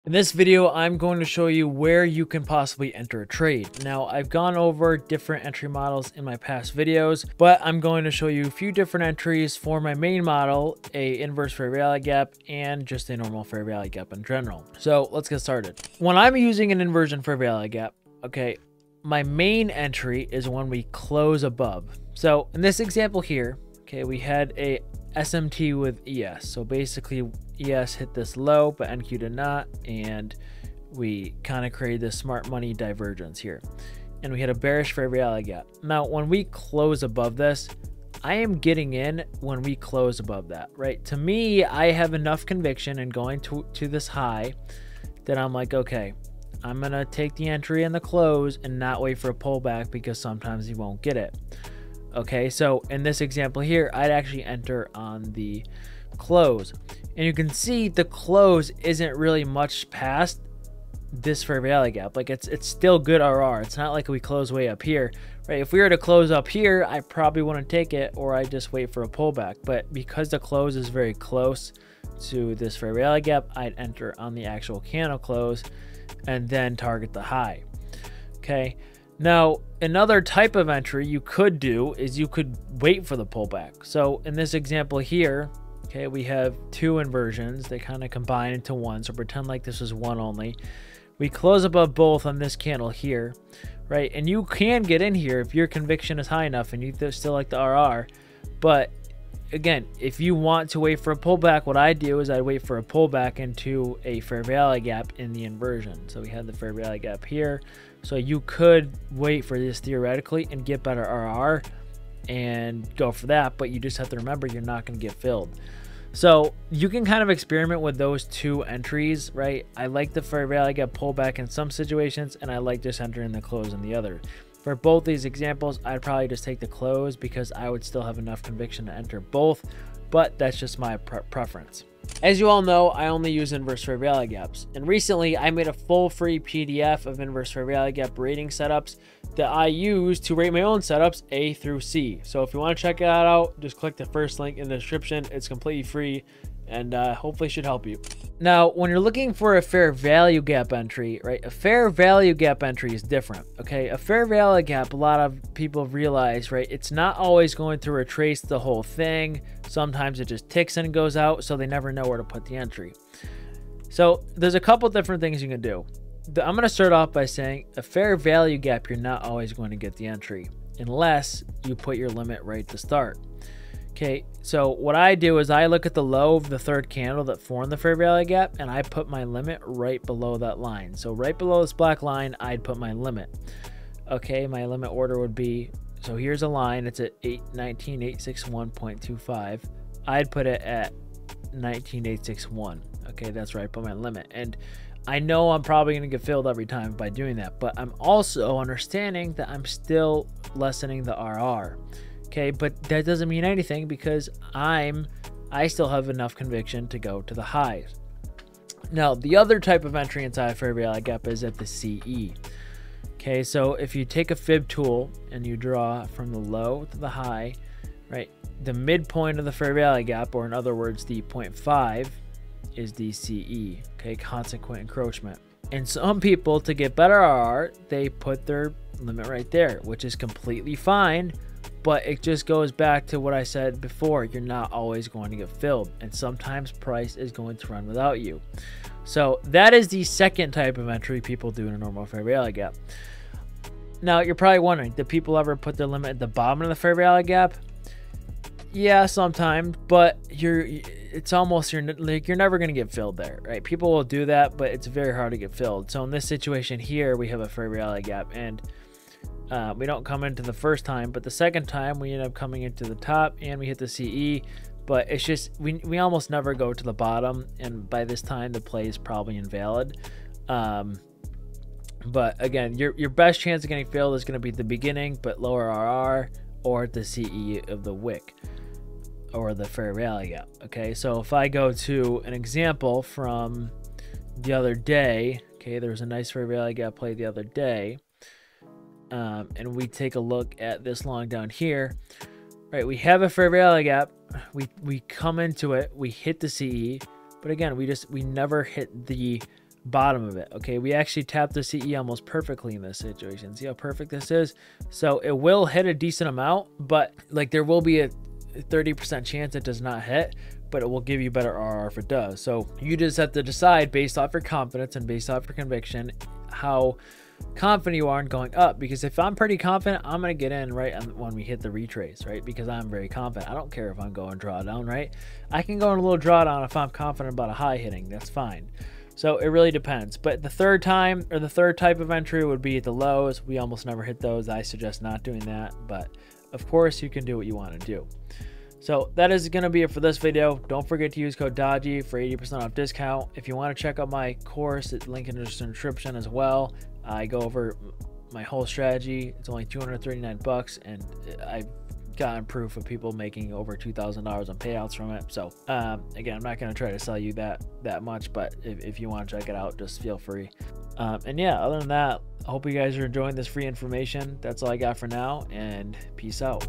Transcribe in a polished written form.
In this video, I'm going to show you where you can possibly enter a trade. Now, I've gone over different entry models in my past videos, but I'm going to show you a few different entries for my main model, a inverse fair value gap, and just a normal fair value gap in general. So let's get started. When I'm using an inversion fair value gap, okay, my main entry is when we close above. So in this example here, okay, we had a SMT with ES. So basically ES hit this low, but NQ did not. And we kind of created this smart money divergence here. And we had a bearish fair value gap. Now, when we close above this, I am getting in when we close above that, right? To me, I have enough conviction in going to this high that I'm like, okay, I'm going to take the entry in the close and not wait for a pullback because sometimes you won't get it. Okay, so in this example here, I'd actually enter on the close. And you can see the close isn't really much past this fair value gap. Like it's still good RR. It's not like we close way up here, right? If we were to close up here, I probably wouldn't take it, or I just wait for a pullback. But because the close is very close to this fair value gap, I'd enter on the actual candle close and then target the high. Okay. Now, another type of entry you could do is you could wait for the pullback. So in this example here, okay, we have two inversions. They kind of combine into one. So pretend like this is one only. We close above both on this candle here, right? And you can get in here if your conviction is high enough and you still like the RR. But again, if you want to wait for a pullback, what I do is I wait for a pullback into a fair value gap in the inversion. So we had the fair value gap here. So you could wait for this theoretically and get better RR and go for that, but you just have to remember you're not going to get filled. So you can kind of experiment with those two entries, right? I like the fair value gap pullback in some situations, and I like just entering the close in the other. For both these examples, I'd probably just take the close because I would still have enough conviction to enter both, but that's just my preference. As you all know, I only use inverse fair value gaps, and recently I made a full free PDF of inverse fair value gap rating setups that I use to rate my own setups A through C. So if you want to check that out, just click the first link in the description. It's completely free and hopefully should help you. Now, when you're looking for a fair value gap entry, right, a fair value gap entry is different, okay? A fair value gap, a lot of people realize, right, it's not always going to retrace the whole thing. Sometimes it just ticks and goes out, so they never know where to put the entry. So there's a couple different things you can do. I'm going to start off by saying a fair value gap, you're not always going to get the entry unless you put your limit right to start. Okay, so what I do is I look at the low of the third candle that formed the fair value gap, and I put my limit right below that line. So right below this black line, I'd put my limit. Okay, my limit order would be, so here's a line, it's at 19,861.25. I'd put it at 19,861. Okay, that's where I put my limit. And I know I'm probably going to get filled every time by doing that, but I'm also understanding that I'm still lessening the RR. Okay, but that doesn't mean anything because I still have enough conviction to go to the highs. Now, the other type of entry inside fair value gap is at the CE. Okay, so if you take a fib tool and you draw from the low to the high, right, the midpoint of the fair value gap, or in other words, the 0.5, is the CE, okay, consequent encroachment. And some people, to get better RR, they put their limit right there, which is completely fine. But it just goes back to what I said before. You're not always going to get filled, and sometimes price is going to run without you. So that is the second type of entry people do in a normal fair value gap. Now you're probably wondering, do people ever put their limit at the bottom of the fair value gap? Yeah, sometimes, but it's almost you're never going to get filled there, right? People will do that, but it's very hard to get filled. So in this situation here, we have a fair value gap, and we don't come into the first time, but the second time we end up coming into the top and we hit the CE, but it's just we almost never go to the bottom, and by this time the play is probably invalid. But again, your best chance of getting filled is going to be at the beginning, but lower RR, or at the CE of the wick or the fair value gap. Okay, so if I go to an example from the other day, okay, there was a nice fair value gap play the other day. And we take a look at this long down here, right? We have a fair value gap. We come into it, we hit the CE, but again, we never hit the bottom of it. Okay, we actually tapped the CE almost perfectly in this situation. See how perfect this is? So it will hit a decent amount, but like there will be a 30% chance it does not hit, but it will give you better RR if it does. So you just have to decide based off your confidence and based off your conviction how confident you are in going up. Because if I'm pretty confident, I'm going to get in right when we hit the retrace, right? Because I'm very confident. I don't care if I'm going drawdown, right? I can go in a little drawdown if I'm confident about a high hitting. That's fine. So it really depends. But the third time, or the third type of entry, would be at the lows. We almost never hit those. I suggest not doing that, but of course you can do what you want to do. So that is going to be it for this video. Don't forget to use code DODGY for 80% off discount. If you want to check out my course, it's linked in the description as well. I go over my whole strategy. It's only 239 bucks, and I've gotten proof of people making over $2,000 on payouts from it. So again, I'm not going to try to sell you that much, but if you want to check it out, just feel free. And yeah, other than that, I hope you guys are enjoying this free information. That's all I got for now, and peace out.